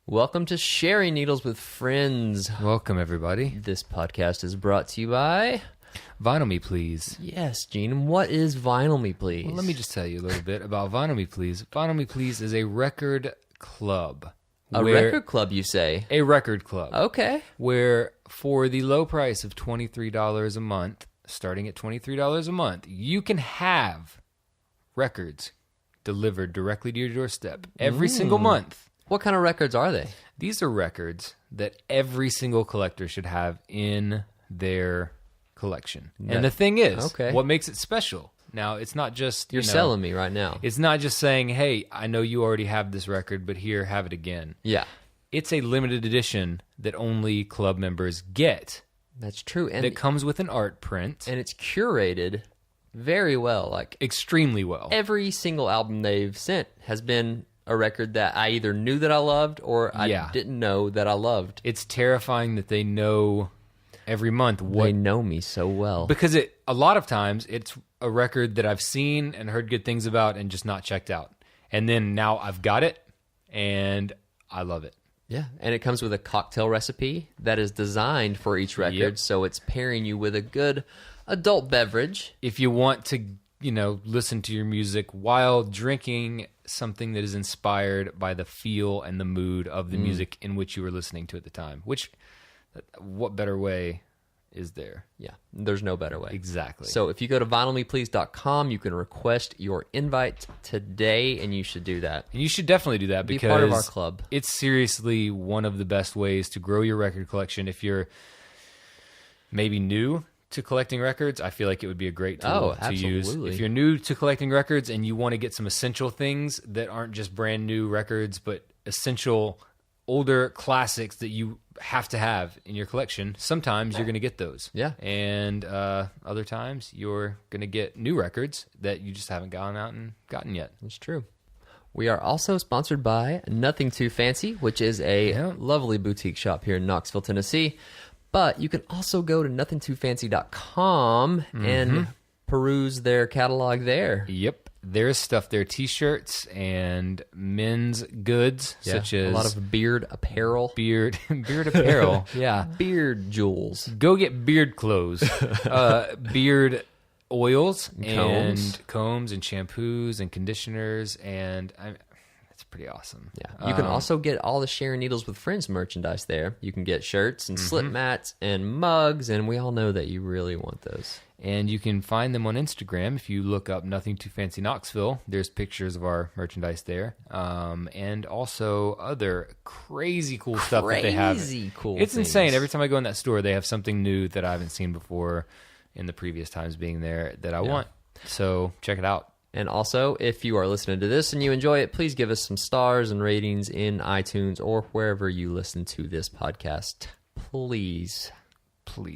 Welcome to Sharing Needles with Friends. Welcome, everybody. This podcast is brought to you by... Vinyl Me Please. Yes, Gene. What is Vinyl Me Please? Well, let me just tell you a little bit about Vinyl Me Please. Vinyl Me Please is a record club. Record club, you say? A record club. Okay. Where for the low price of $23 a month, starting at $23 a month, you can have records delivered directly to your doorstep every single month. What kind of records are they? These are records that every single collector should have in their collection. And the thing is, what makes it special? Now, it's not just... You're selling me right now. It's not just saying, hey, I know you already have this record, but here, have it again. Yeah. It's a limited edition that only club members get. That's true. And that comes with an art print. And it's curated very well. Like extremely well. Every single album they've sent has been a record that I either knew that I loved or I didn't know that I loved. It's terrifying that they know every month what... They know me so well. Because a lot of times, it's a record that I've seen and heard good things about and just not checked out. And then now I've got it, and I love it. Yeah, and it comes with a cocktail recipe that is designed for each record, so it's pairing you with a good adult beverage. If you want to, listen to your music while drinking something that is inspired by the feel and the mood of the music in which you were listening to at the time. What better way is there? Yeah, there's no better way. Exactly. So if you go to vinylmeplease.com, you can request your invite today, and you should do that. And you should definitely do that because be part of our club. It's seriously one of the best ways to grow your record collection. If you're maybe new to collecting records, I feel like it would be a great tool to use. If you're new to collecting records and you want to get some essential things that aren't just brand new records, but essential older classics that you have to have in your collection, sometimes you're going to get those. Yeah. And other times you're going to get new records that you just haven't gone out and gotten yet. That's true. We are also sponsored by Nothing Too Fancy, which is a lovely boutique shop here in Knoxville, Tennessee. But you can also go to nothingtoofancy.com and peruse their catalog there. Yep. There's stuff there, T-shirts and men's goods, such as... a lot of beard apparel. Beard apparel, yeah. Beard jewels. Go get beard clothes. Beard oils and combs and shampoos and conditioners, and it's pretty awesome. Yeah. You can also get all the Sharing Needles with Friends merchandise there. You can get shirts and slip mats and mugs, and we all know that you really want those. And you can find them on Instagram. If you look up Nothing Too Fancy Knoxville, there's pictures of our merchandise there. And also other crazy cool stuff that they have. Crazy cool It's things. insane. Every time I go in that store, they have something new that I haven't seen before in the previous times being there that I want. So check it out. And also, if you are listening to this and you enjoy it, please give us some stars and ratings in iTunes or wherever you listen to this podcast. Please. It'd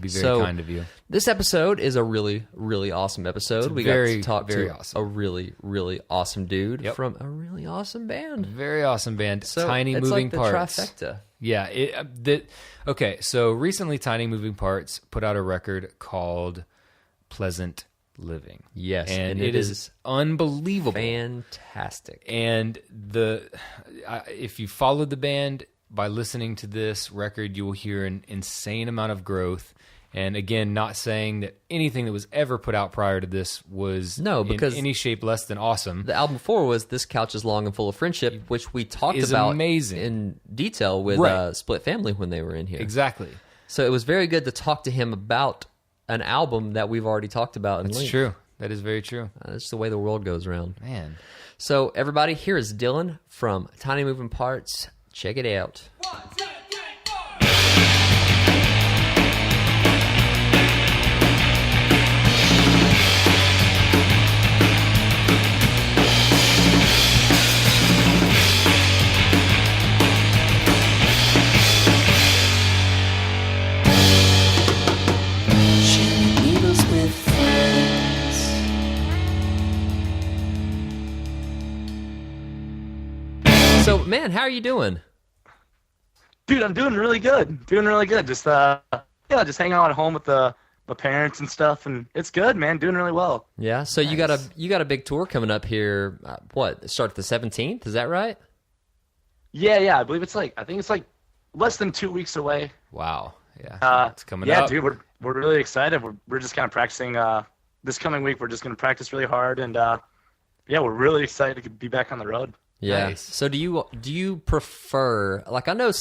be very kind of you. This episode is a really, really awesome episode. We got to talk to a really, really awesome dude from a really awesome band. Very awesome band. So Tiny it's Moving like the Parts. trifecta. Yeah. Okay, so recently Tiny Moving Parts put out a record called Pleasant Living. Yes. And it is unbelievable. Fantastic. And if you followed the band... by listening to this record, you will hear an insane amount of growth. And again, not saying that anything that was ever put out prior to this was in any shape less than awesome. The album before was This Couch is Long and Full of Friendship, which we talked about amazing. In detail with Split Family when they were in here. Exactly. So it was very good to talk to him about an album that we've already talked about. That's true. That is very true. That's the way the world goes around. Man. So everybody, here is Dylan from Tiny Moving Parts. Check it out. 1, 2, 3, 4. Sharing Needles with Friends. So, man, how are you doing? Dude, I'm doing really good. Just just hanging out at home with my parents and stuff, and it's good, man. Doing really well. Yeah. So you got a big tour coming up here. It starts the 17th? Is that right? Yeah. I think it's like less than 2 weeks away. Wow. Yeah. It's coming up. Yeah, dude, we're really excited. We're just kind of practicing. This coming week, we're just going to practice really hard, and we're really excited to be back on the road. Yeah. Nice. So do you prefer, like, I know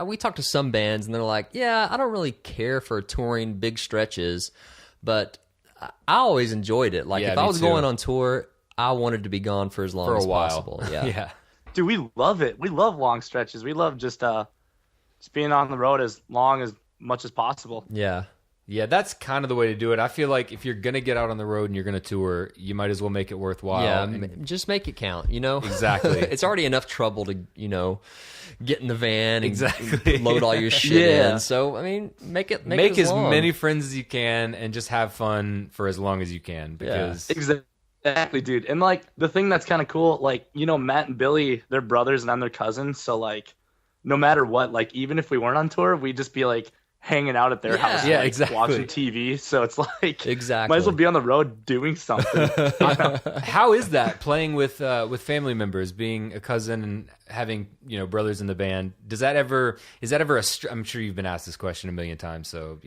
we talked to some bands and they're like, yeah, I don't really care for touring big stretches, but I always enjoyed it. Like, if I was going on tour, I wanted to be gone for as long as possible. Yeah. Yeah. Dude, we love it. We love long stretches. We love just being on the road as much as possible. Yeah. Yeah, that's kind of the way to do it. I feel like if you're going to get out on the road and you're going to tour, you might as well make it worthwhile. Yeah, just make it count, Exactly. It's already enough trouble to, get in the van and load all your shit in. So, I mean, make as many friends as you can and just have fun for as long as you can. Because Exactly, dude. And, like, the thing that's kind of cool, like, Matt and Billy, they're brothers and I'm their cousin. So, like, no matter what, like, even if we weren't on tour, we'd just be, like, hanging out at their house, watching TV. So it's like, might as well be on the road doing something. How is that playing with family members, being a cousin and having brothers in the band? Is that ever I'm sure you've been asked this question a million times, so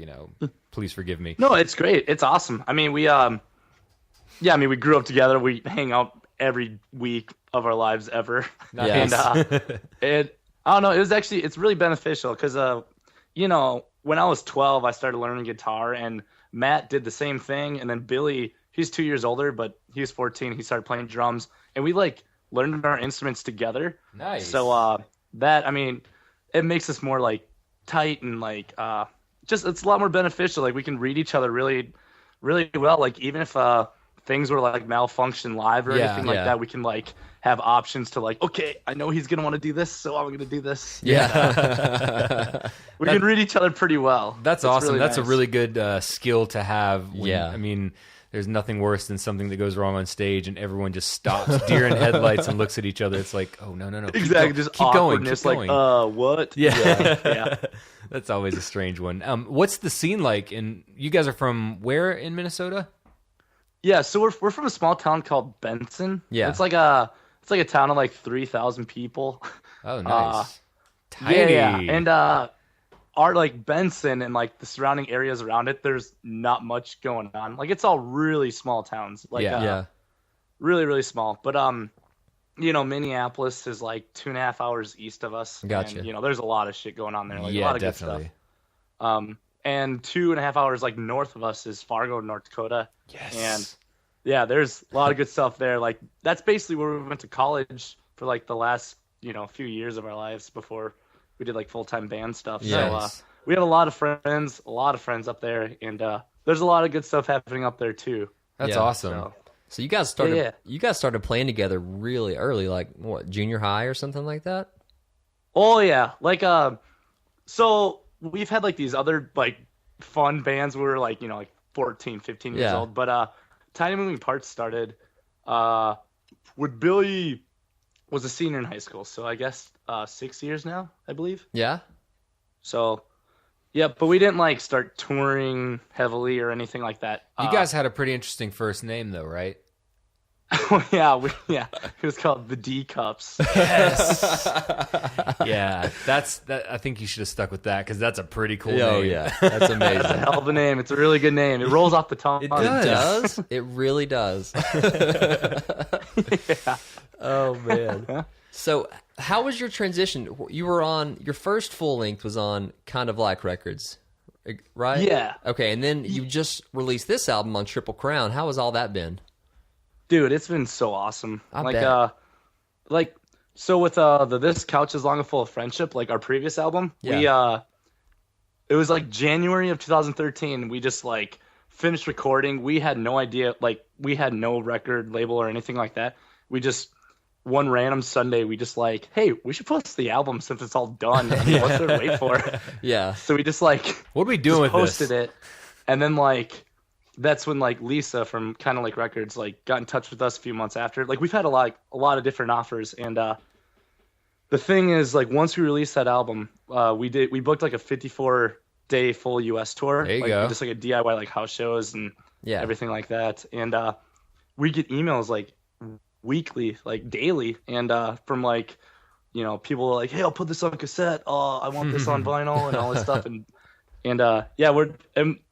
please forgive me. No, it's great. It's awesome. I mean, we grew up together. We hang out every week of our lives ever. Nice. And I don't know. It's really beneficial because when I was 12, I started learning guitar, and Matt did the same thing. And then Billy, he's 2 years older, but he was 14. He started playing drums, and we learned our instruments together. Nice. So it makes us more tight and it's a lot more beneficial. Like we can read each other really, really well. Like even if things were malfunction live or anything like that, we can have options to okay, I know he's gonna want to do this, so I'm gonna do this. Yeah. We can read each other pretty well. That's awesome. Really that's nice. A really good skill to have. I mean, there's nothing worse than something that goes wrong on stage and everyone just stops deer in headlights and looks at each other. It's like, oh no. Exactly. Just keep going. What? Yeah. That's always a strange one. What's the scene like? And you guys are from where in Minnesota? Yeah, so we're from a small town called Benson. Yeah. It's like a town of 3,000 people. Oh, nice. Tiny. Yeah. And our Benson and the surrounding areas around it, there's not much going on. It's all really small towns. Really, really small. But Minneapolis is 2.5 hours east of us. Gotcha. And, there's a lot of shit going on there. A lot of definitely. Good stuff. And 2.5 hours north of us is Fargo, North Dakota. Yes. And yeah, there's a lot of good stuff there. That's basically where we went to college for the last few years of our lives before we did full-time band stuff. Yes. So we have a lot of friends up there, and there's a lot of good stuff happening up there too. That's awesome. So you guys started playing together really early, junior high or something like that? Oh yeah, so we've had these other fun bands where we're 14, 15 years old, but Tiny Moving Parts started when Billy was a senior in high school, so I guess 6 years now, I believe. Yeah. So yeah, but we didn't start touring heavily or anything like that. You guys had a pretty interesting first name though, right? Yeah, it was called the D Cups. Yes. Yeah, that. I think you should have stuck with that because that's a pretty cool name. Oh yeah, that's amazing. That's a hell of a name. It's a really good name. It rolls off the tongue. It does. It really does. Yeah. Oh man. So, how was your transition? You were on your first full length was on Kind of Like Records, right? Yeah. Okay, and then you just released this album on Triple Crown. How has all that been? Dude, it's been so awesome. I bet. So with This Couch Is Long and Full of Friendship, our previous album, it was January of 2013. We just finished recording. We had no idea, we had no record label or anything like that. We just one random Sunday, we just hey, we should post the album since it's all done. I mean, what's there to wait for? Yeah. So we just what are we doing with posted this? it, and then that's when Lisa from Kind of Like Records got in touch with us a few months after. We've had a lot of different offers, and the thing is once we released that album, we booked a 54-day full US tour. There you go. Just a DIY house shows and everything like that. And we get emails weekly, daily, and from people were like, hey, I'll put this on cassette. Oh, I want this on vinyl and all this stuff. And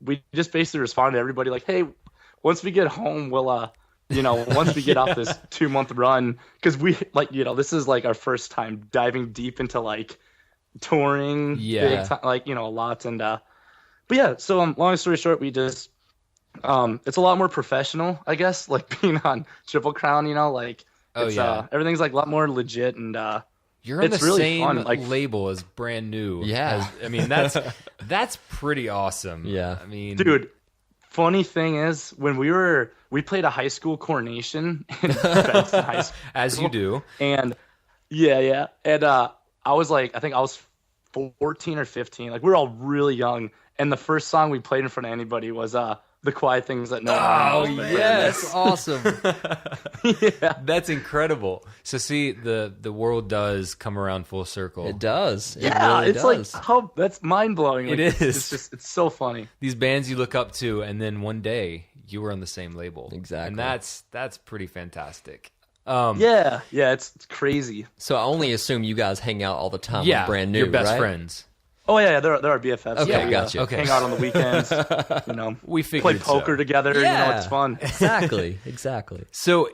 we just basically responded to everybody like, hey, once we get home, we'll, once we get off this 2-month run, because we this is like our first time diving deep into like touring, big time, like, a lot. And, but yeah, so long story short, we just, it's a lot more professional, I guess, like being on Triple Crown, like, everything's like a lot more legit, and you're on it's the really same fun. Like, label as Brand New. Yeah. That's pretty awesome. Yeah. I mean, dude, funny thing is, when we played a high school coronation in Benson High School. As you do. And and I was like, I think I was 14 or 15. Like, we were all really young, and the first song we played in front of anybody was The Quiet Things That No One Knows. Oh, yes. That's awesome. Yeah. That's incredible. So see, the world does come around full circle. It does. It Yeah, really it's does. like, that's mind-blowing. Like, It is. It's so funny. These bands you look up to, and then one day you were on the same label. Exactly. And that's pretty fantastic. Yeah, it's crazy. So I only assume you guys hang out all the time Yeah, with Brand New, your best right? friends. Oh yeah, there are BFFs. Okay, Yeah, we, gotcha. Okay. hang out on the weekends. We figured play poker so. together. Yeah. It's fun. Exactly. So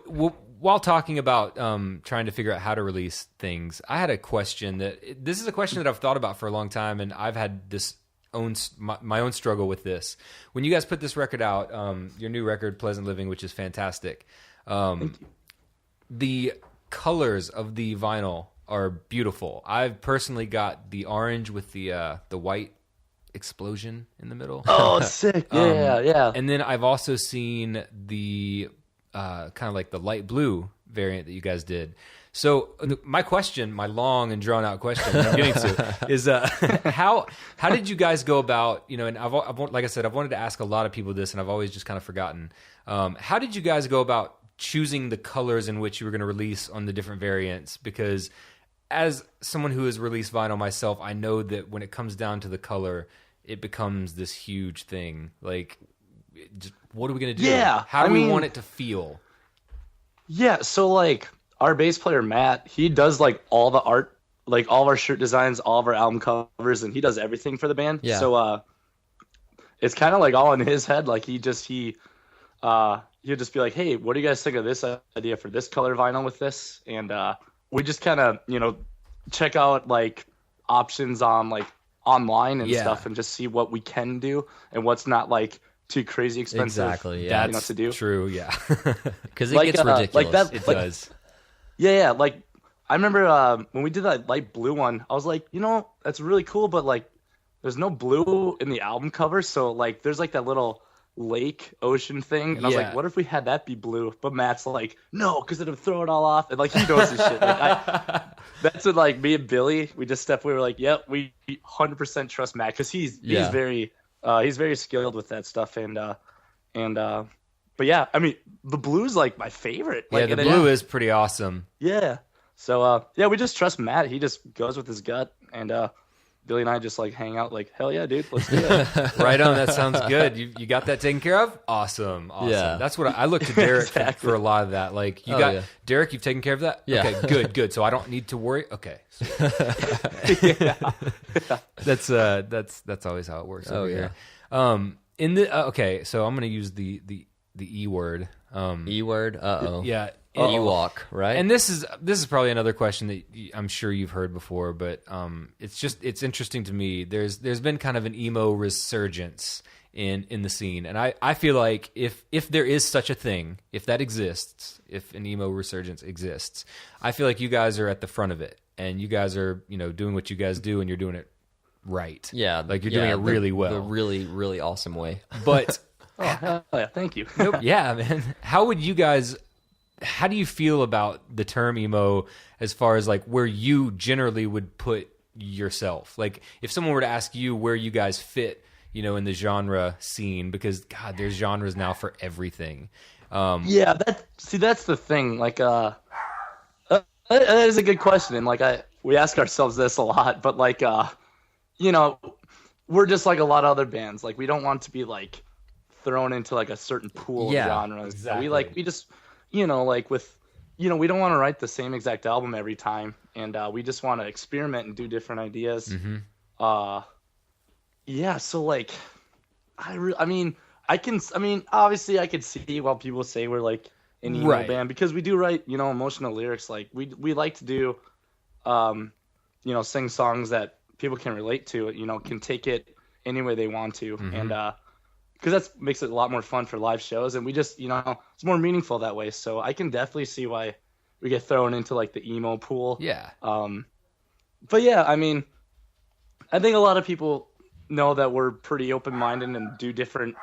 while talking about trying to figure out how to release things, I had a question this is a question that I've thought about for a long time, and I've had my own struggle with this. When you guys put this record out, your new record, Pleasant Living, which is fantastic, the colors of the vinyl are beautiful. I've personally got the orange with the white explosion in the middle. Oh, sick! Yeah. And then I've also seen the kind of like the light blue variant that you guys did. So my long and drawn out question that I'm getting to is how did you guys go about, and I've like I said, I've wanted to ask a lot of people this, and I've always just kind of forgotten. How did you guys go about choosing the colors in which you were going to release on the different variants? Because as someone who has released vinyl myself, I know that when it comes down to the color, it becomes this huge thing. Like, what are we going to do? Yeah, How do we want it to feel? Yeah, so like our bass player Matt, he does like all the art, like all of our shirt designs, all of our album covers, and he does everything for the band. Yeah. So it's kind of like all in his head. Like he'll just be like, hey, what do you guys think of this idea for this color vinyl with this? And we just kind of, check out like options on like online and stuff, and just see what we can do and what's not like too crazy expensive. Exactly. Yeah. That's to do. True. Yeah. Because it Like, gets ridiculous. like that- It like- does. Yeah. Like I remember when we did that light blue one, I was like, that's really cool, but like there's no blue in the album cover, so like there's like that little lake ocean thing, and I was Yeah. like, what if we had that be blue? But Matt's like, no, because it'll throw it all off, and like he knows this shit. Like, that's what like me and Billy, we were like, yep, we 100% trust Matt, because he's very skilled with that stuff, and but yeah, I mean the blue's like my favorite. Like, The blue is pretty awesome. Yeah. So we just trust Matt. He just goes with his gut, and Billy and I just like hang out like, hell yeah, dude, let's do it. Right on. That sounds good. You got that taken care of? Awesome. Yeah. That's what I look to Derek Exactly. for a lot of that. Like, Derek, you've taken care of that? Yeah. Okay, good. So I don't need to worry. Okay. Yeah. That's always how it works over yeah. here. Okay, so I'm going to use the E word. E word. Yeah. Ewok, right? And this is probably another question that I'm sure you've heard before, but it's interesting to me. There's been kind of an emo resurgence in the scene, and I feel like if there is such a thing, if that exists, if an emo resurgence exists, I feel like you guys are at the front of it, and you guys are doing what you guys do, and you're doing it right. Yeah, like you're doing it really well, the really really awesome way. But Oh, hell yeah, thank you. yeah, man. How do you feel about the term emo as far as like where you generally would put yourself? Like if someone were to ask you where you guys fit, in the genre scene, because God, there's genres now for everything. Yeah, that's the thing. Like, that is a good question, and like we ask ourselves this a lot, but like, we're just like a lot of other bands. Like we don't want to be like thrown into like a certain pool of genres. Exactly. We just, like with, we don't want to write the same exact album every time. and we just want to experiment and do different ideas. Mm-hmm. Yeah, so like, obviously I could see why people say we're like an emo band, because we do write, emotional lyrics. Like we like to do, sing songs that people can relate to, can take it any way they want to. Mm-hmm. And, because that makes it a lot more fun for live shows. And we just, it's more meaningful that way. So I can definitely see why we get thrown into like the emo pool. Yeah. But yeah, I mean, I think a lot of people know that we're pretty open-minded and do different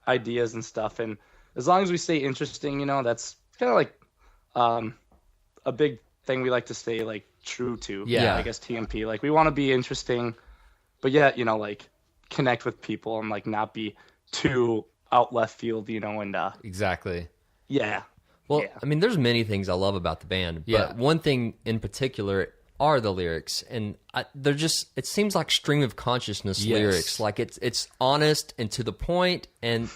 ideas and stuff, and as long as we stay interesting, that's kind of like a big thing we like to stay like true to. I guess TMP, like we want to be interesting, but yet like connect with people and like not be too out left field, and exactly. Well, I mean, there's many things I love about the band, but one thing in particular are the lyrics, and they're just, it seems like stream of consciousness lyrics. Like it's honest and to the point, and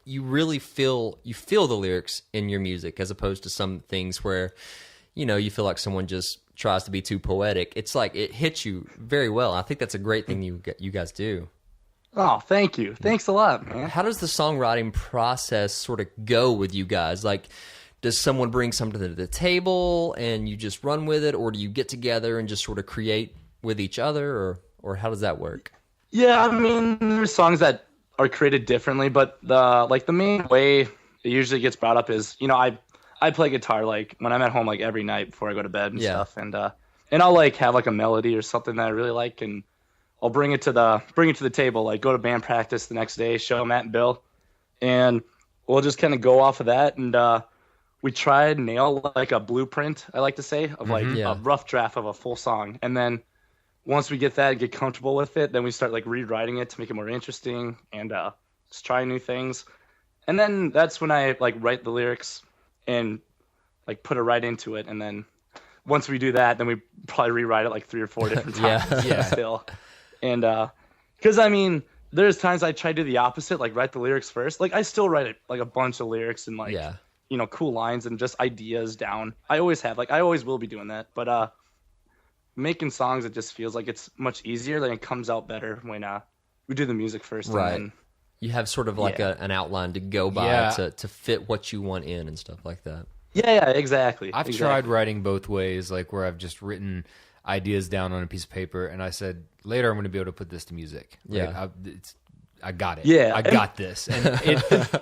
you really feel the lyrics in your music, as opposed to some things where you feel like someone just tries to be too poetic. It's like it hits you very well. I think that's a great thing you guys do. Oh, thank you. Thanks a lot, man. How does the songwriting process sort of go with you guys? Like, does someone bring something to the table and you just run with it, or do you get together and just sort of create with each other, or how does that work? Yeah, I mean, there's songs that are created differently, but the main way it usually gets brought up is, I play guitar like when I'm at home, like every night before I go to bed and stuff, and I'll like have like a melody or something that I really like, and I'll bring it to the table, like go to band practice the next day, show Matt and Bill, and we'll just kind of go off of that, and we try and nail like a blueprint, I like to say, of like a rough draft of a full song. And then once we get that and get comfortable with it, then we start like rewriting it to make it more interesting and just try new things. And then that's when I like write the lyrics and like put it right into it. And then once we do that, then we probably rewrite it like 3 or 4 different times still. And because I mean, there's times I try to do the opposite, like write the lyrics first. Like I still write it like a bunch of lyrics and like cool lines and just ideas down. I always have, like I always will be doing that. But making songs, it just feels like it's much easier. Then it comes out better when we do the music first. Right. And then, you have sort of like an outline to go by to fit what you want in and stuff like that. Yeah, exactly. I've tried writing both ways, like where I've just written ideas down on a piece of paper and I said, later I'm going to be able to put this to music. I got it. Yeah. I got this. And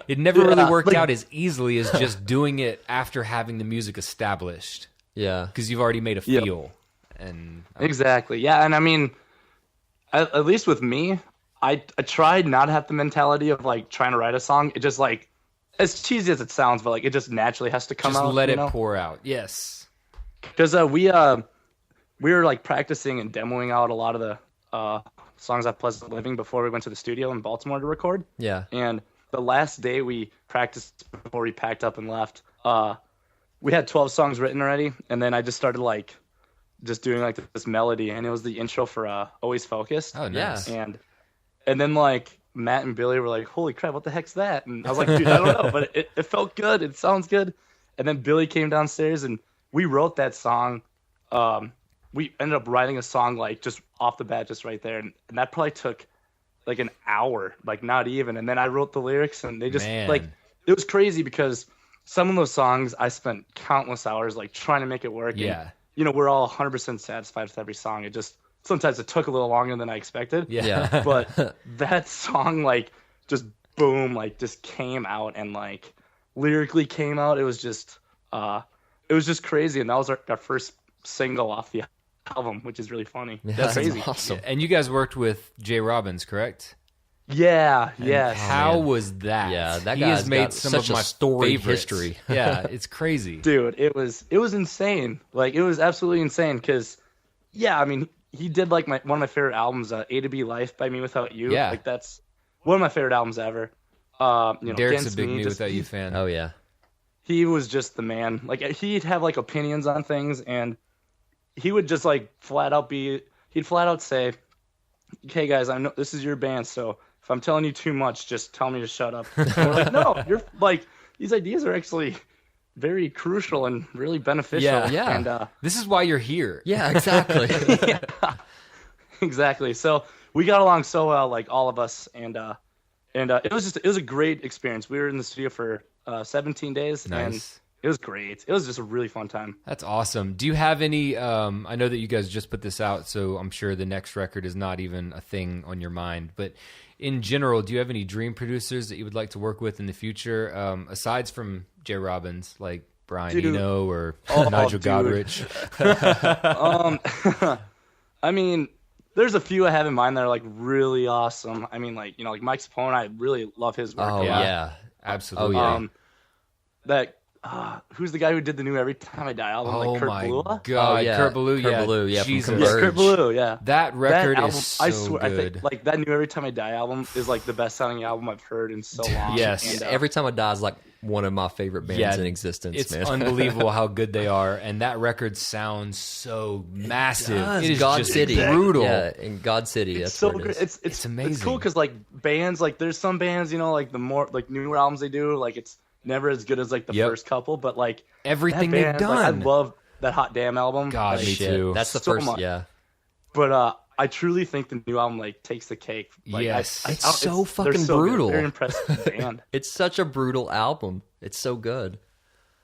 it never really worked out as easily as just doing it after having the music established. Yeah. Because you've already made a feel. And exactly. Yeah. And I mean, at least with me, I tried not to have the mentality of like trying to write a song. It just like, as cheesy as it sounds, but like it just naturally has to come out. Just let it pour out. Yes. Because we were like practicing and demoing out a lot of the songs at Pleasant Living before we went to the studio in Baltimore to record. Yeah. And the last day we practiced before we packed up and left, we had 12 songs written already, and then I just started like just doing like this melody, and it was the intro for Always Focused. Oh, nice. And then like Matt and Billy were like, holy crap, what the heck's that? And I was like, dude, I don't know, but it felt good. It sounds good. And then Billy came downstairs and we wrote that song. We ended up writing a song like just off the bat, just right there. And that probably took like an hour, like not even. And then I wrote the lyrics and they just like, it was crazy because some of those songs I spent countless hours like trying to make it work. Yeah. And, we're all 100% satisfied with every song. It just, sometimes it took a little longer than I expected. Yeah. But that song, like, just boom, like, just came out and, like, lyrically came out. It was just crazy. And that was our first single off the album, which is really funny. Yeah, that's crazy. Awesome. Yeah. And you guys worked with Jay Robbins, correct? Yeah. And yes. How was that? Yeah, that he guy's has made got some such of a my storied favorites. history. Yeah, it's crazy. Dude, it was insane. Like, it was absolutely insane because, yeah, I mean, he did like one of my favorite albums, A to B Life by Me Without You. Yeah. Like, that's one of my favorite albums ever. Derek's a big Me, Me Without You fan. Oh, yeah. He was just the man. Like, he'd have like opinions on things, and he would just like he'd flat out say, "Okay, guys, I know this is your band, so if I'm telling you too much, just tell me to shut up." And we're like, "No, you're like, these ideas are actually very crucial and really beneficial. Yeah. And this is why you're here. Yeah, exactly. yeah, exactly. So we got along so well, like all of us, and it was a great experience. We were in the studio for 17 days, and it was great. It was just a really fun time. That's awesome. Do you have any, I know that you guys just put this out, so I'm sure the next record is not even a thing on your mind, but in general, do you have any dream producers that you would like to work with in the future, aside from Jay Robbins, like Brian Eno or Nigel Godrich? I mean, there's a few I have in mind that are like really awesome. I mean, like, like Mike Sapone, I really love his work. Oh, yeah. Absolutely. Oh, yeah. Who's the guy who did the new Every Time I Die album? Like Kurt Ballou? God, Kurt Ballou, yeah. Jesus. Yeah, Kurt Ballou, yeah. That record album, is so I swear, good. I think like that new Every Time I Die album is like the best selling album I've heard in so long. Yes. And, Every Time I Die is like one of my favorite bands in existence. It's man. unbelievable how good they are, and that record sounds so massive. It is God just City, brutal. Yeah, in God City. It's that's so what it great. is. It's amazing. It's cool because like bands, like there's some bands, like the more like newer albums they do, like it's never as good as like the first couple, but like everything that band, they've done. Like, I love that Hot Damn album. God, like, me too. That's the so first, much. yeah. But I truly think the new album like takes the cake. Like, Yes. It's so fucking they're so brutal. Good. They're an impressive band. It's such a brutal album. It's so good.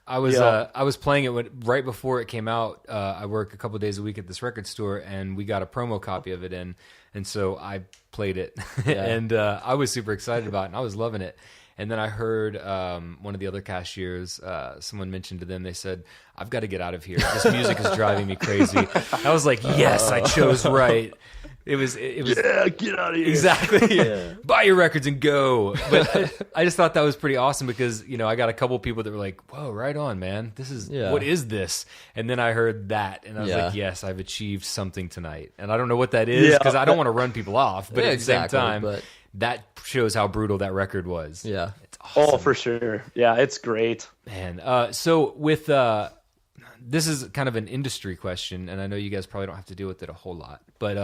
I was playing it right before it came out. I work a couple of days a week at this record store, and we got a promo copy of it in, and so I played it, and I was super excited about it, and I was loving it. And then I heard one of the other cashiers, someone mentioned to them, they said, "I've got to get out of here. This music is driving me crazy." I was like, "Yes, I chose right." It was yeah, get out of here. Exactly. Yeah. Buy your records and go. But I just thought that was pretty awesome because, I got a couple people that were like, whoa, right on, man. This is, what is this? And then I heard that and I was like, yes, I've achieved something tonight. And I don't know what that is because I don't want to run people off. But at the same time, that shows how brutal that record was. Yeah. It's awesome. Oh, for sure. Yeah, it's great. Man. So with... this is kind of an industry question, and I know you guys probably don't have to deal with it a whole lot. But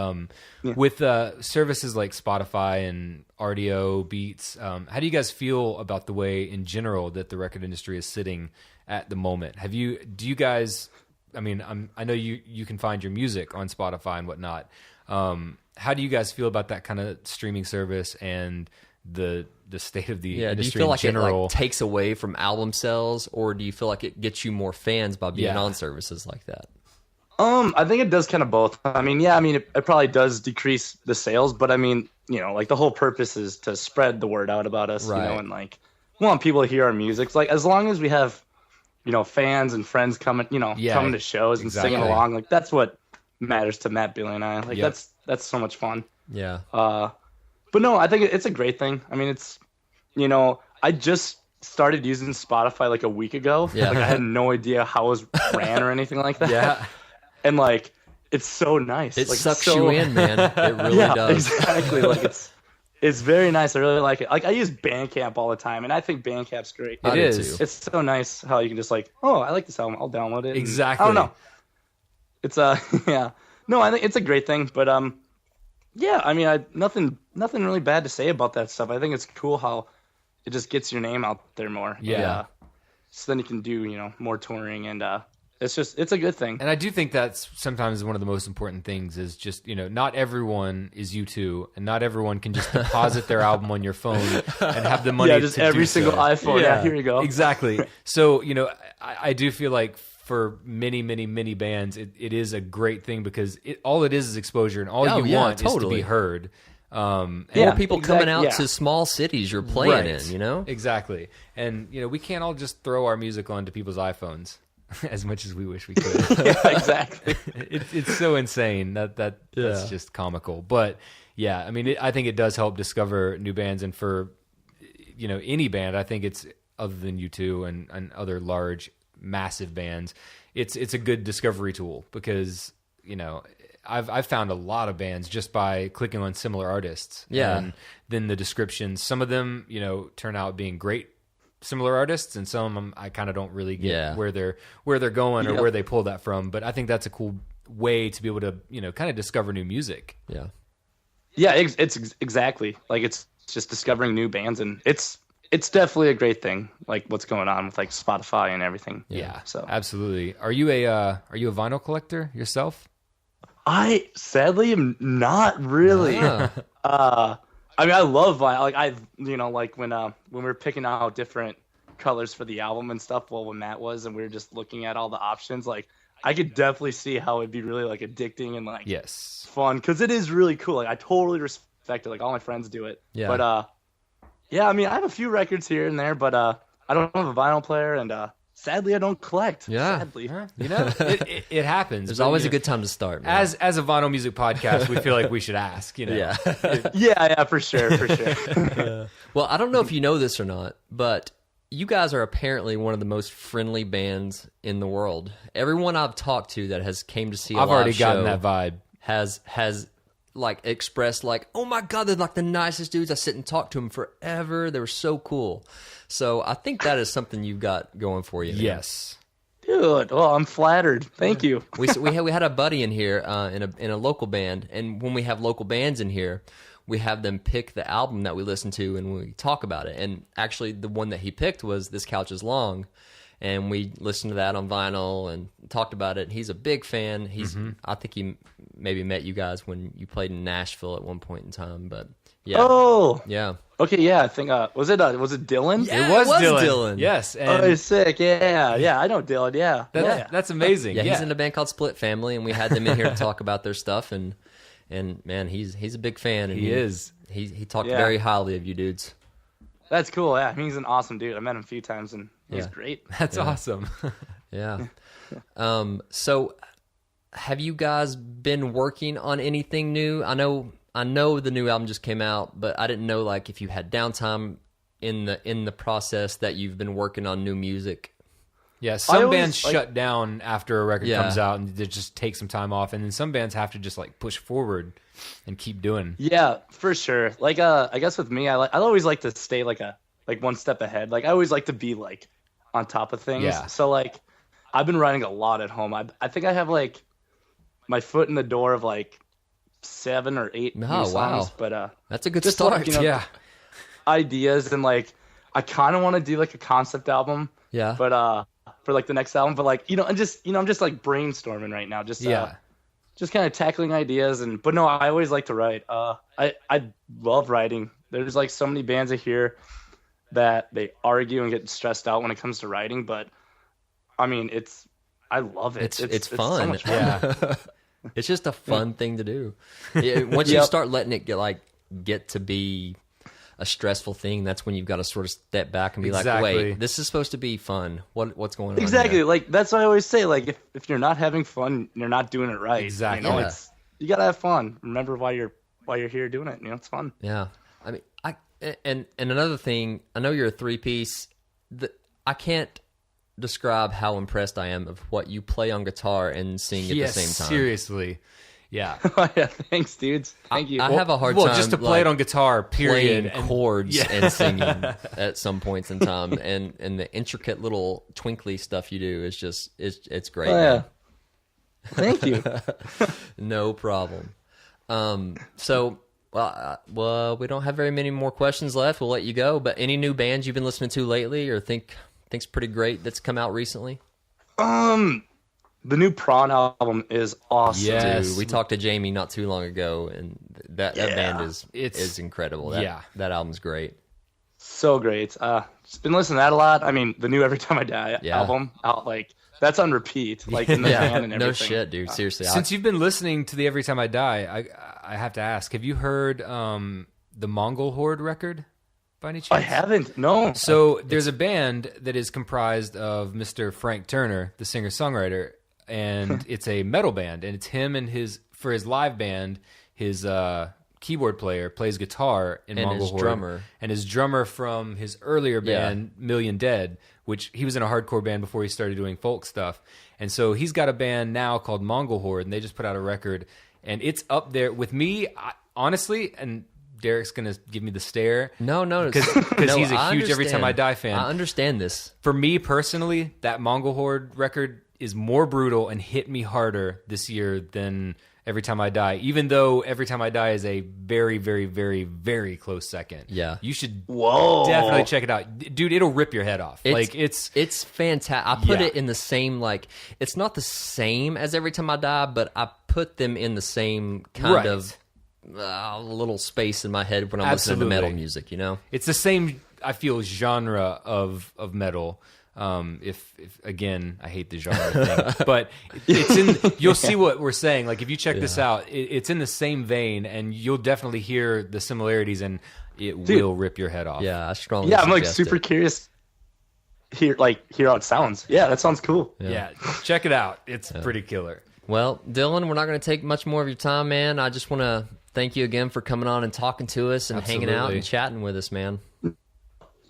with services like Spotify and RDO, Beats, how do you guys feel about the way, in general, that the record industry is sitting at the moment? Do you guys? I mean, I know you can find your music on Spotify and whatnot. How do you guys feel about that kind of streaming service and the state of the industry? Do you feel like in general? it like takes away from album sales, or do you feel like it gets you more fans by being on services like that? I think it does kind of both. I mean, it probably does decrease the sales, but I mean, like the whole purpose is to spread the word out about us, and like we want people to hear our music. It's like as long as we have, fans and friends coming, coming to shows and singing along, like that's what matters to Matt, Billy, and I. Like that's so much fun. Yeah. But no, I think it's a great thing. I mean, it's, I just started using Spotify like a week ago. Yeah. Like I had no idea how it ran or anything like that. Yeah. And like, it's so nice. It like, sucks you in, man. It really does. Exactly. Like it's very nice. I really like it. Like I use Bandcamp all the time, and I think Bandcamp's great. It is. It's so nice how you can just like, oh, I like this album. I'll download it. Exactly. I don't know. It's yeah. No, I think it's a great thing, but yeah, I mean, nothing really bad to say about that stuff. I think it's cool how it just gets your name out there more. Yeah. So then you can do, more touring, and it's a good thing. And I do think that's sometimes one of the most important things is just, not everyone is U2, and not everyone can just deposit their album on your phone and have the money yeah, just to every do single so. iPhone. Yeah, here you go. Exactly. So, I do feel like for many, many, many bands, it is a great thing because all it is exposure, and all you want is to be heard. More people coming out to small cities you're playing in, Exactly. And, we can't all just throw our music onto people's iPhones as much as we wish we could. Yeah, exactly. It's so insane that's just comical. But, yeah, I mean, I think it does help discover new bands. And for, any band, I think it's, other than U2 and other large massive bands, it's a good discovery tool because I've found a lot of bands just by clicking on similar artists. Yeah. And then the descriptions, some of them turn out being great similar artists, and some of them I kind of don't really get where they're going or where they pull that from. But I think that's a cool way to be able to kind of discover new music. Yeah. Yeah, it's exactly like it's just discovering new bands, and it's it's definitely a great thing, like what's going on with like Spotify and everything. Yeah, so absolutely. Are you a vinyl collector yourself? I sadly am not really. I mean, I love vinyl. Like when we were picking out different colors for the album and stuff, well, when Matt was, and we were just looking at all the options, like I could definitely see how it'd be really like addicting and like fun, because it is really cool. Like I totally respect it. Like all my friends do it. Yeah. But yeah, I mean, I have a few records here and there, but I don't have a vinyl player, and sadly, I don't collect. Yeah. Sadly. You know, it happens. There's always a good time to start, man. As a vinyl music podcast, we feel like we should ask, you know. Yeah. Yeah, for sure. Well, I don't know if you know this or not, but you guys are apparently one of the most friendly bands in the world. Everyone I've talked to that has came to see a live show, I've already gotten that vibe. Has like expressed like, oh my God, they're like the nicest dudes. I sit and talk to them forever. They were so cool. So I think that is something you've got going for you. Man. Yes. Dude, well, I'm flattered. Thank you. We had a buddy in here in a local band, and when we have local bands in here, we have them pick the album that we listen to and we talk about it. And actually, the one that he picked was This Couch Is Long, and we listened to that on vinyl and talked about it. He's a big fan. I think he maybe met you guys when you played in Nashville at one point in time, but yeah. Oh, yeah. Okay, yeah. I think was it Dylan? Yeah, it was Dylan. Yes. And he's sick. Yeah. I know Dylan. Yeah. That's amazing. Yeah, he's in a band called Split Family, and we had them in here to talk about their stuff. And man, he's a big fan. And he talked very highly of you dudes. That's cool. Yeah, he's an awesome dude. I met him a few times, and he's great. That's awesome. Yeah. So, have you guys been working on anything new? I know the new album just came out, but I didn't know like if you had downtime in the process that you've been working on new music. Yeah, some bands shut down after a record comes out and they just take some time off, and then some bands have to just like push forward and keep doing. Yeah, for sure. Like I guess with me, I always like to stay like one step ahead. Like I always like to be like on top of things. Yeah. So like I've been writing a lot at home. I think I have like my foot in the door of like 7 or 8 new songs. Wow. But that's a good start. Like, ideas, and like I kind of want to do like a concept album. Yeah. But for like the next album, but like I'm just like brainstorming right now. Just kind of tackling ideas, but no, I always like to write. I love writing. There's like so many bands I hear that they argue and get stressed out when it comes to writing, but I mean I love it. It's fun. So much fun. Yeah. It's just a fun thing to do. Once you start letting it get to be a stressful thing, that's when you've got to sort of step back and be like, wait, this is supposed to be fun. What's going on? Exactly. Here? Like that's what I always say. Like if you're not having fun, you're not doing it right. Exactly. You know, you gotta have fun. Remember why you're here doing it. You know, it's fun. Yeah. I mean, and another thing, I know you're a 3-piece. I can't describe how impressed I am of what you play on guitar and sing at the same time. Seriously. Yeah. Yeah. Thanks, dudes. Thank you. I have a hard time. Well, just to play it on guitar, period. Playing chords and singing at some points in time, and the intricate little twinkly stuff you do is just it's great. Oh, yeah. Thank you. No problem. So. Well, we don't have very many more questions left. We'll let you go. But any new bands you've been listening to lately, or think's pretty great that's come out recently? The new Prawn album is awesome. Yes. Dude, we talked to Jamie not too long ago, and that band is incredible. That album's great. So great. Just been listening to that a lot. I mean, the new Every Time I Die album out that's on repeat, like in the van and everything. No shit, dude. Seriously. Since you've been listening to the Every Time I Die, I have to ask: have you heard the Mongol Horde record by any chance? I haven't. No. So there's a band that is comprised of Mr. Frank Turner, the singer-songwriter, and it's a metal band, and it's him and for his live band, his keyboard player plays guitar in Mongol Horde, and his drummer from his earlier band Million Dead, which he was in a hardcore band before he started doing folk stuff, and so he's got a band now called Mongol Horde, and they just put out a record, and it's up there with me, honestly, and Derek's gonna give me the stare. No, because he's a huge Every Time I Die fan. I understand this. For me personally, that Mongol Horde record is more brutal and hit me harder this year than Every Time I Die, even though Every Time I Die is a very, very, very, very close second. Yeah. You should definitely check it out. Dude, it'll rip your head off. It's fantastic. I put it in the same, like, it's not the same as Every Time I Die, but I put them in the same kind of little space in my head when I'm listening to metal music, you know? It's the same, I feel, genre of metal. If again, I hate the genre thing, but it's in. You'll see what we're saying. Like if you check this out, it's in the same vein, and you'll definitely hear the similarities, and it will rip your head off. Yeah, I strongly. Yeah, I'm like super curious. Hear how it sounds. Yeah, that sounds cool. Yeah, check it out. It's pretty killer. Well, Dylan, we're not going to take much more of your time, man. I just want to thank you again for coming on and talking to us and hanging out and chatting with us, man.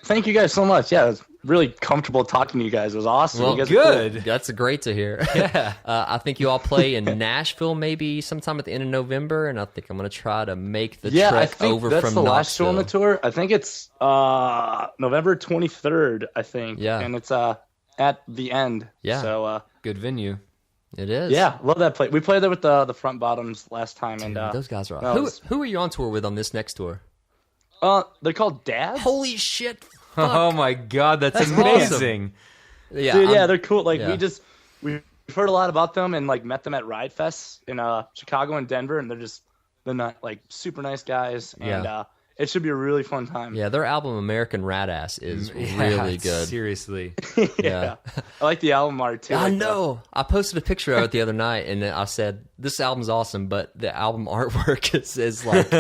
Thank you guys so much. Yeah, it was really comfortable talking to you guys. It was awesome. Well, you guys good. Cool. That's great to hear. Yeah. I think you all play in Nashville maybe sometime at the end of November, and I think I'm going to try to make the trek over that's from the Knoxville. last show on the tour. I think it's November 23rd, I think. Yeah. And it's at the end. Yeah. So good venue. It is. Yeah, love that place. We played there with the Front Bottoms last time. Dude, and those guys are awesome. Who are you on tour with on this next tour? They're called Dads. Holy shit. Fuck. Oh my god, that's amazing. Awesome. Yeah, dude, they're cool. Like we've heard a lot about them and like met them at Ride Fest in Chicago and Denver, and they're not like super nice guys, and it should be a really fun time. Yeah, their album American Rat Ass is really good. Seriously. Yeah. I like the album art too. I know. I posted a picture of it the other night, and I said, this album's awesome, but the album artwork is like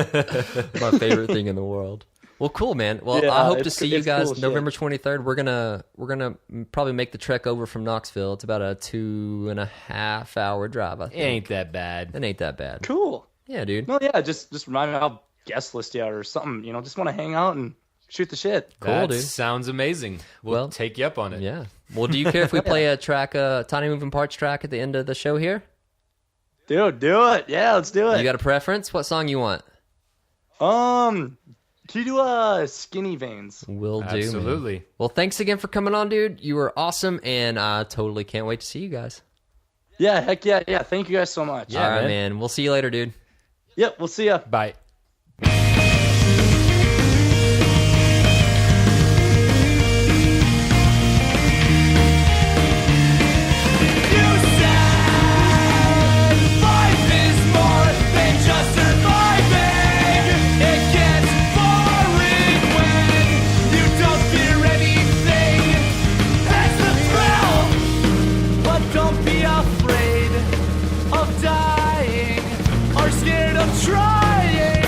my favorite thing in the world. Well, cool, man. Well, I hope to see you guys cool November 23rd. We're gonna probably make the trek over from Knoxville. It's about a 2.5 hour drive, I think. It ain't that bad. It ain't that bad. Cool. Yeah, dude. Well, yeah, just remind me I'll guest list you or something. You know, just want to hang out and shoot the shit. Cool, dude. Sounds amazing. We'll take you up on it. Yeah. Well, do you care if we play a track, Tiny Moving Parts track at the end of the show here? Dude, do it. Yeah, let's do it. You got a preference? What song you want? Can you do Skinny Veins? Will do. Absolutely. Man. Well, thanks again for coming on, dude. You were awesome, and I totally can't wait to see you guys. Yeah, heck yeah. Thank you guys so much. Yeah, all right, man. We'll see you later, dude. Yep, we'll see ya. Bye. Trying,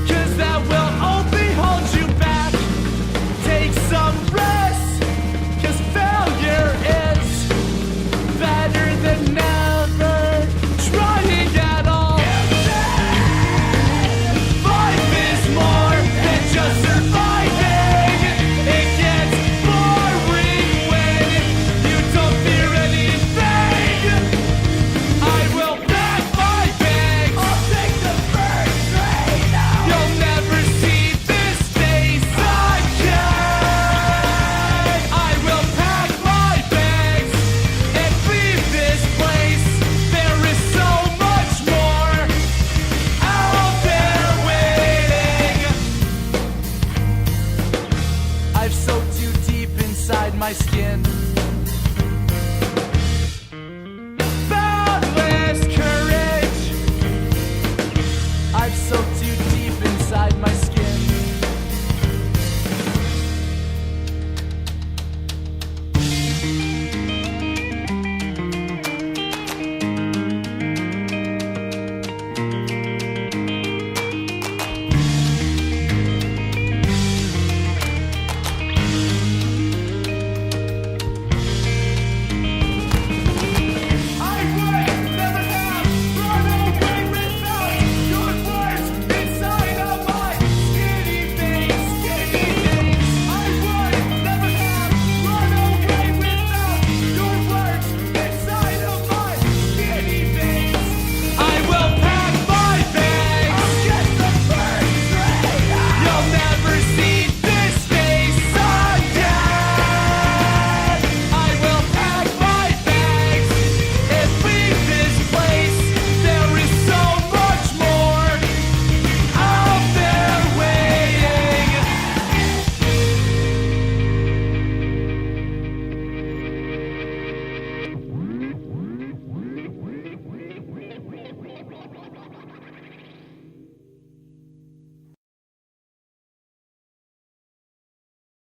'cause that will only hold you back. Take some rest, 'cause failure is better than never trying at all. Life is more than just surviving. It gets boring when you don't fear anything. I will pack my bags. I'll take the first train out. You'll never see this face again. I will pack my bags and leave this place. There is so much more out there waiting. I've soaked you deep inside my skin. Boundless courage. I've soaked